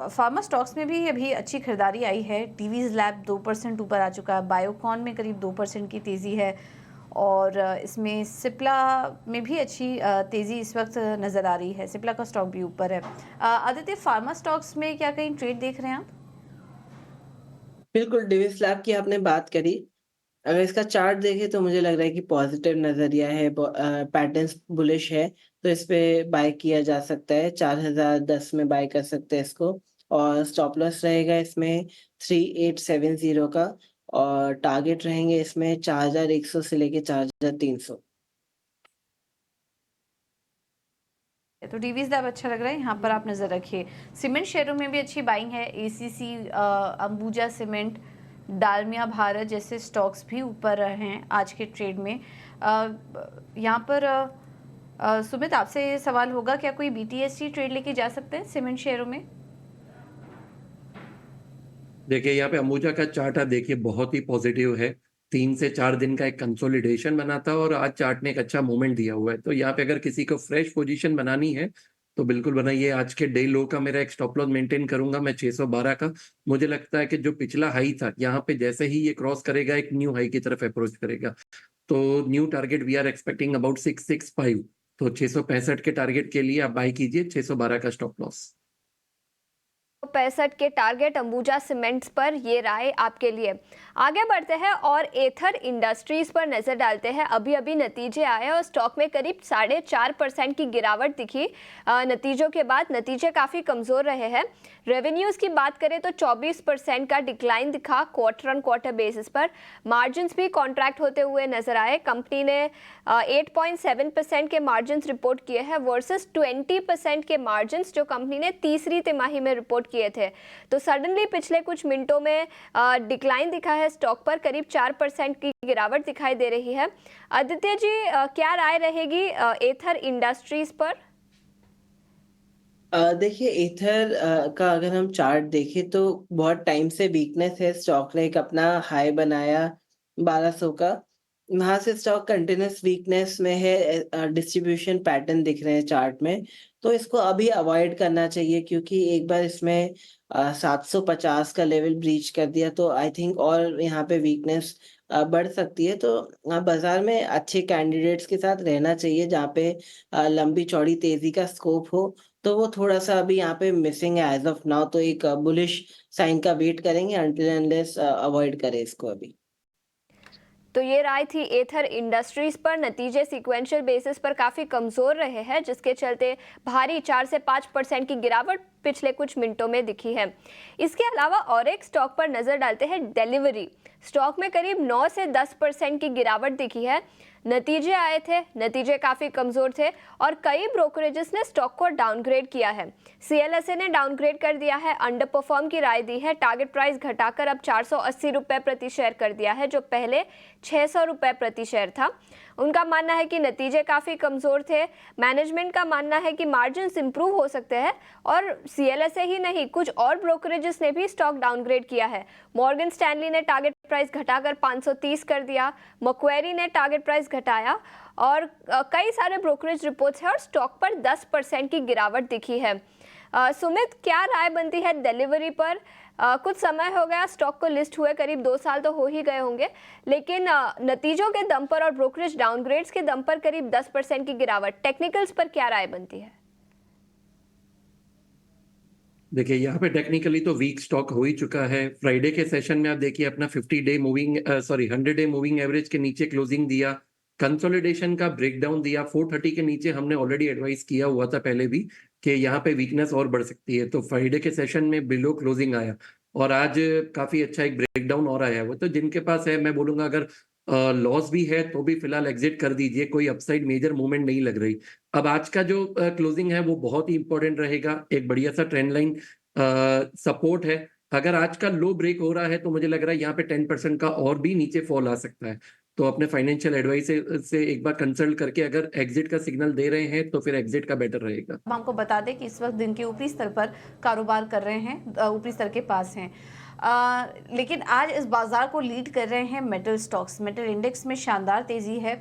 Pharma stocks में भी अभी अच्छी खरीदारी आई है। टीवीज़ लैब 2% ऊपर आ चुका है, बायोकॉन में करीब 2% की तेज़ी है और इसमें सिप्ला में भी अच्छी तेज़ी इस वक्त नज़र आ रही है। सिप्ला का स्टॉक भी ऊपर है। आदित्य, फार्मा स्टॉक्स में क्या कहीं ट्रेड देख रहे हैं आप? बिल्कुल, डिविस लैब की आपने बात करी। अगर इसका चार्ट देखें तो मुझे लग रहा है कि पॉज़िटिव नज़रिया है, पैटर्न्स बुलिश है, तो इस पे बाय किया जा सकता है। 4010 में बाय कर सकते हैं इसको और स्टॉप लॉस रहेगा इसमें 3870 का और टारगेट रहेंगे इसमें 4100 से लेके 4300। तो टीवीज़ लैब अच्छा लग रहा है, यहाँ पर आप नज़र रखिए। सीमेंट शेयरों में भी अच्छी बाइंग है। एसीसी, अंबुजा सीमेंट, डालमिया भारत जैसे स्टॉक्स भी ऊपर हैं आज के ट्रेड में। यहाँ पर सुमित, आपसे ये सवाल होगा, क्या कोई बीटीएससी ट्रेड लेके जा सकते हैं सीमेंट शेयरों में? देखिए, यहाँ पे अंबुजा का चार्ट आप देखिए बहुत ही पॉजिटिव है। 3 से 4 दिन का एक कंसोलिडेशन बना था और आज चार्ट ने एक अच्छा मूवमेंट दिया हुआ है। तो यहाँ पे अगर किसी को फ्रेश पोजीशन बनानी है, तो बिल्कुल बनाइए। आज के डे लो का मेरा एक स्टॉप लॉस मेंटेन करूँगा मैं 612 का। मुझे लगता है कि जो पिछला हाई था, यहाँ पे जैसे ही ये क्रॉस करेगा, एक न्यू हाई की तरफ अप्रोच करेगा। तो new target we are expecting about 665। तो 665 के टारगेट के लिए आप बाय कीजिए 612 का स्टॉप लॉस। 65 के टारगेट अंबुजा सीमेंट्स पर, ये राय आपके लिए। आगे बढ़ते हैं और एथर इंडस्ट्रीज पर नजर डालते हैं। अभी अभी नतीजे आए और स्टॉक में करीब 4.5% की गिरावट दिखी। नतीजों के बाद नतीजे काफी कमजोर रहे हैं। रेवेन्यूज की बात करें तो 24% का डिक्लाइन दिखा क्वार्टर ऑन क्वार्टर बेसिस पर। मार्जिन्स भी कॉन्ट्रैक्ट होते हुए नजर आए। कंपनी ने 8.7% के मार्जिन्स रिपोर्ट किए हैं वर्सेस 20% के मार्जिन्स जो कंपनी ने तीसरी तिमाही में रिपोर्ट किए थे। तो सडनली पिछले कुछ मिनटों में डिक्लाइन दिखा है स्टॉक पर, करीब 4% की गिरावट दिखाई दे रही है। आदित्य जी, क्या राय रहेगी एथर इंडस्ट्रीज पर? देखिए एथर का अगर हम चार्ट देखें तो बहुत टाइम से वीकनेस है। स्टॉक ने एक अपना हाई बनाया 1200 का, वहाँ से स्टॉक कंटिन्यूअस वीकनेस में है। डिस्ट्रीब्यूशन पैटर्न दिख रहे हैं चार्ट में, तो इसको अभी अवॉइड करना चाहिए क्योंकि एक बार इसमें 750 का लेवल ब्रीच कर दिया तो आई थिंक और यहाँ पे वीकनेस बढ़ सकती है। तो बाजार में अच्छे कैंडिडेट्स के साथ रहना चाहिए जहाँ पे लंबी चौड़ी तेजी का स्कोप हो। तो वो थोड़ा-सा अभी यहाँ पे मिसिंग है एज़ ऑफ नाउ, तो एक बुलिश साइन का वेट करेंगे अनटिल अनलेस अवॉइड करें इसको अभी। तो ये राय थी एथर इंडस्ट्रीज पर। नतीजे सीक्वेंशियल बेसिस पर काफी कमजोर रहे हैं, जिसके चलते भारी 4 से 5% की गिरावट पिछले कुछ मिनटों में दिखी है। इसके अलावा और एक स्टॉक पर नजर डालते हैं, डिलीवरी। स्टॉक में करीब 9 से 10% की गिरावट दिखी है। नतीजे आए थे, नतीजे काफी कमजोर थे और कई ब्रोकरेजेस ने स्टॉक को डाउनग्रेड किया है। सीएलएसए ने डाउनग्रेड कर दिया है, अंडर परफॉर्म की राय दी है। टारगेट प्राइस घटाकर अब 480 रुपए प्रति शेयर कर दिया है, जो पहले 600 रुपए प्रति शेयर था। उनका मानना है कि नतीजे काफी कमजोर थे। मैनेजमेंट का मानना है कि मार्जिन्स इंप्रूव हो सकते हैं और सीएलएसए ही नहीं, कुछ और ब्रोकरेजेस ने भी स्टॉक डाउनग्रेड किया है। मॉर्गन स्टैनली ने टारगेट प्राइस घटाकर 530 कर दिया, मक्वेरी ने टारगेट प्राइस घटाया और कई सारे ब्रोकरेज रिपोर्ट्स हैं और स्टॉक पर 10% की गिरावट दिखी है। सुमित, क्या राय बनती है डिलीवरी पर? कुछ समय हो गया स्टॉक को लिस्ट हुए, करीब 2 साल तो हो ही गए होंगे, लेकिन नतीजों के दम पर और ब्रोकरेज डाउनग्रेड्स के दम पर करीब 10% की गिरावट। टेक्निकल्स पर क्या राय बनती है? देखिए, यहाँ पे टेक्निकली तो वीक स्टॉक हो ही चुका है। फ्राइडे के सेशन में आप देखिए अपना 50 day moving 100 day moving average के नीचे क्लोजिंग दिया, कंसोलिडेशन का ब्रेकडाउन दिया। 430 के नीचे हमने ऑलरेडी एडवाइस किया हुआ था पहले भी कि यहाँ पे वीकनेस और बढ़ सकती है। तो फ्राइडे के सेशन में बिलो क्लोजिंग आया और आज काफी अच्छा एक ब्रेकडाउन और आया हुआ। तो जिनके पास है, मैं बोलूंगा अगर लॉस भी है तो भी फिलहाल एग्जिट कर दीजिए, कोई अपसाइड मेजर मूवमेंट नहीं लग रही। अब आज का जो क्लोजिंग है वो बहुत ही इंपॉर्टेंट रहेगा। एक बढ़िया सा ट्रेंड लाइन सपोर्ट है। अगर आज का लो ब्रेक हो रहा है तो मुझे लग रहा है यहाँ पे 10% का और भी नीचे फॉल आ सकता है। तो अपने फाइनेंशियल एडवाइस से एक बार कंसल्ट करके अगर एग्जिट का सिग्नल दे रहे हैं तो फिर एग्जिट का बेटर रहेगा। हम आपको बता दें कि इस वक्त दिन के ऊपरी स्तर पर कारोबार कर रहे हैं, ऊपरी स्तर के पास हैं। लेकिन आज इस बाजार को लीड कर रहे हैं मेटल स्टॉक्स। मेटल इंडेक्स में शानदार तेजी है,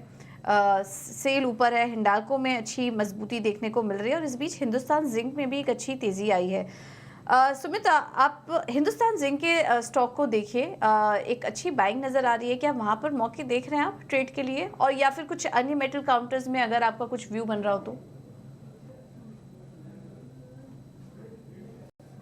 सेल ऊपर है, हिंडाल्को में अच्छी मजबूती देखने को मिल रही है और इस बीच हिंदुस्तान जिंक में भी एक अच्छी तेजी आई है। सुमित, आप हिंदुस्तान जिंक के स्टॉक को देखिए, एक अच्छी बाइंग नजर आ रही है। क्या वहां पर मौके देख रहे हैं आप ट्रेड के लिए, और या फिर कुछ अन्य मेटल काउंटर्स में अगर आपका कुछ व्यू बन रहा हो तो?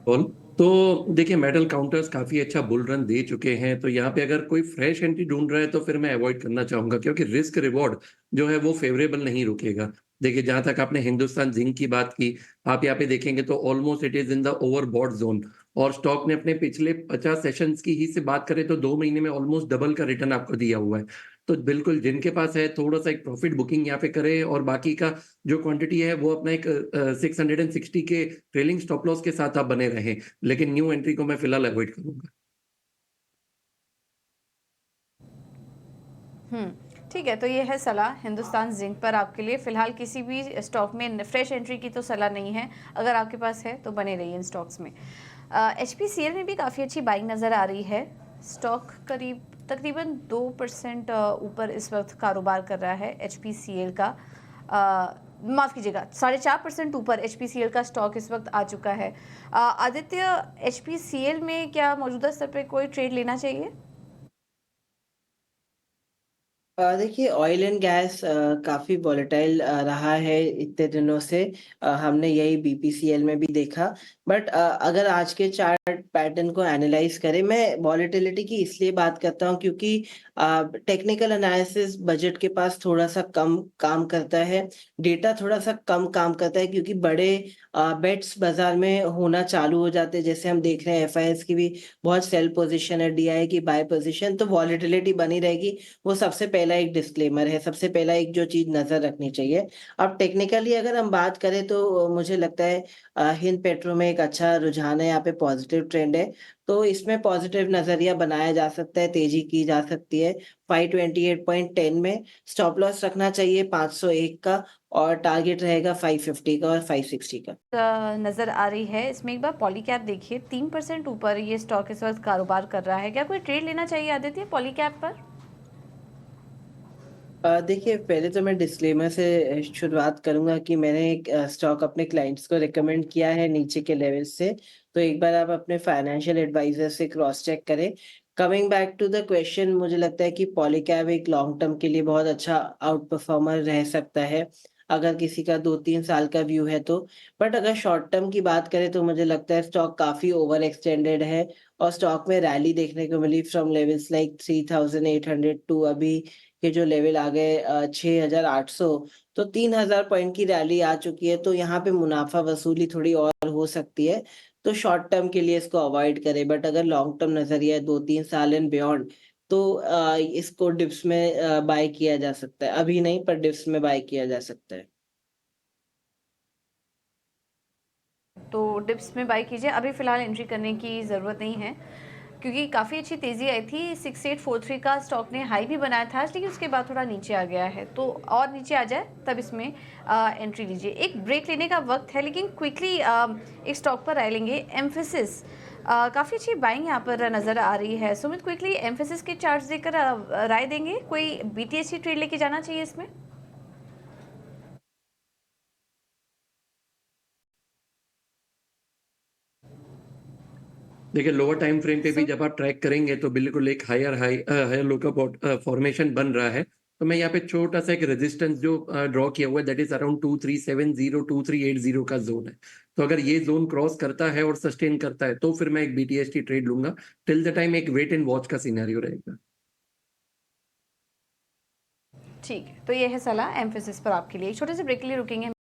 बोल तो देखिए, मेटल काउंटर्स काफी अच्छा बुल रन दे चुके हैं, तो यहाँ पे अगर कोई फ्रेश एंट्री ढूंढ रहा है तो फिर मैं अवॉइड करना चाहूंगा, क्योंकि रिस्क रिवॉर्ड जो है वो फेवरेबल नहीं रुकेगा। देखिए, जहां तक आपने हिंदुस्तान जिंक की बात की, आप यहाँ पे देखेंगे तो almost it is in the overbought zone, और स्टॉक ने अपने पिछले 50 सेशंस की ही से बात करें तो 2 महीने में ऑलमोस्ट डबल का रिटर्न आपको दिया हुआ है। तो बिल्कुल जिनके पास है, थोड़ा सा एक प्रॉफिट बुकिंग यहाँ पे करे, और बाकी का जो क्वांटिटी है वो अपना एक 660 के ट्रेलिंग स्टॉप लॉस के साथ आप बने रहें, लेकिन न्यू एंट्री को मैं फिलहाल अवॉइड करूंगा। ठीक है, तो ये है सलाह हिंदुस्तान जिंक पर आपके लिए। फिलहाल किसी भी स्टॉक में फ्रेश एंट्री की तो सलाह नहीं है, अगर आपके पास है तो बने रहिए इन स्टॉक्स में। HPCL में भी काफ़ी अच्छी बाइंग नज़र आ रही है। स्टॉक तकरीबन 2% ऊपर इस वक्त कारोबार कर रहा है HPCL का। माफ़ कीजिएगा, 4.5% ऊपर HPCL का स्टॉक इस वक्त आ चुका है। आदित्य, HPCL में क्या मौजूदा स्तर पे कोई ट्रेड लेना चाहिए? देखिए, ऑयल एंड गैस काफ़ी वॉलेटाइल रहा है इतने दिनों से। हमने यही BPCL में भी देखा। बट अगर आज के चार्ट पैटर्न को एनालाइज करें, मैं वॉलेटिलिटी की इसलिए बात करता हूँ क्योंकि टेक्निकल एनालिसिस बजट के पास थोड़ा सा कम काम करता है, डेटा थोड़ा सा कम काम करता है, क्योंकि बड़े बेट्स बाजार में होना चालू हो जाते हैं। जैसे हम देख रहे हैं FIS की भी बहुत सेल पोजीशन है, DI की बाय पोजीशन, तो वॉलेटिलिटी बनी रहेगी। वो सबसे पहला एक डिस्क्लेमर है, सबसे पहला एक जो चीज़ नज़र रखनी चाहिए। अब टेक्निकली अगर हम बात करें तो मुझे लगता है हिंद पेट्रो में एक अच्छा रुझान है, यहाँ पे पॉजिटिव ट्रेंड है, तो इसमें पॉजिटिव नज़रिया बनाया जा सकता है, तेज़ी की जा सकती है। 528.10 में स्टॉप लॉस रखना चाहिए 501 का, और टारगेट रहेगा 550 का और 560 का। नज़र आ रही है। इसमें एक बार पॉलीकैप देखिए, 3% ऊपर ये स्टॉक इस वक्त कारोबार कर रहा है। क्या कोई ट्रेड लेना चाहिए आदित्य पॉलीकैप पर? देखिए, पहले तो मैं डिस्क्लेमर से शुरुआत करूँगा कि मैंने एक स्टॉक अपने क्लाइंट्स को रिकमेंड किया है नीचे के लेवल से, तो एक बार आप अपने फाइनेंशियल एडवाइज़र से क्रॉस चेक करें। Coming back to the question, मुझे लगता है कि पॉलीकैब एक लॉन्ग टर्म के लिए बहुत अच्छा आउट परफॉर्मर रह सकता है, अगर किसी का 2-3 साल का व्यू है तो। बट अगर शॉर्ट टर्म की बात करें तो मुझे लगता है स्टॉक काफ़ी ओवर एक्सटेंडेड है, और स्टॉक में रैली देखने को मिली फ्रॉम लेवल्स लाइक 3800 टू अभी के जो लेवल आ गए 6,800, तो 3,000 पॉइंट की रैली आ चुकी है, तो यहाँ पे मुनाफा वसूली थोड़ी और हो सकती है। तो शॉर्ट टर्म के लिए इसको अवॉइड करें, बट अगर लॉन्ग टर्म नज़रिया है 2-3 साल एंड बियॉन्ड, तो इसको डिप्स में बाय किया जा सकता है। अभी नहीं, पर डिप्स में बाय किया जा सकता है। तो डिप्स में बाय कीजिए, अभी फिलहाल एंट्री करने की ज़रूरत नहीं है, क्योंकि काफ़ी अच्छी तेज़ी आई थी। 6843 का स्टॉक ने हाई भी बनाया था, लेकिन उसके बाद थोड़ा नीचे आ गया है, तो और नीचे आ जाए तब इसमें एंट्री लीजिए। एक ब्रेक लेने का वक्त है, लेकिन क्विकली एक स्टॉक पर राय लेंगे। एम्फेसिस, काफ़ी अच्छी बाइंग यहाँ पर नज़र आ रही है। सुमित, क्विकली एम्फेसिस के चार्ट्स देखकर राय देंगे, कोई BTSC ट्रेड लेके जाना चाहिए इसमें? देखिए, लोअर टाइम फ्रेम पे भी जब आप ट्रैक करेंगे तो बिल्कुल एक हायर लो का फॉर्मेशन बन रहा है। तो मैं यहाँ पे छोटा सा एक रेजिस्टेंस जो ड्रॉ किया हुआ है, दैट इज अराउंड 2370 2380 का जोन है। तो अगर ये जोन क्रॉस करता है और सस्टेन करता है तो फिर मैं एक BTST ट्रेड लूंगा। टिल द टाइम एक वेट एंड वॉच का सिनेरियो रहेगा। ठीक है, तो ये है सलाह एम्फेसिस पर आपके लिए। एक छोटे से ब्रेक के लिए रुकेंगे।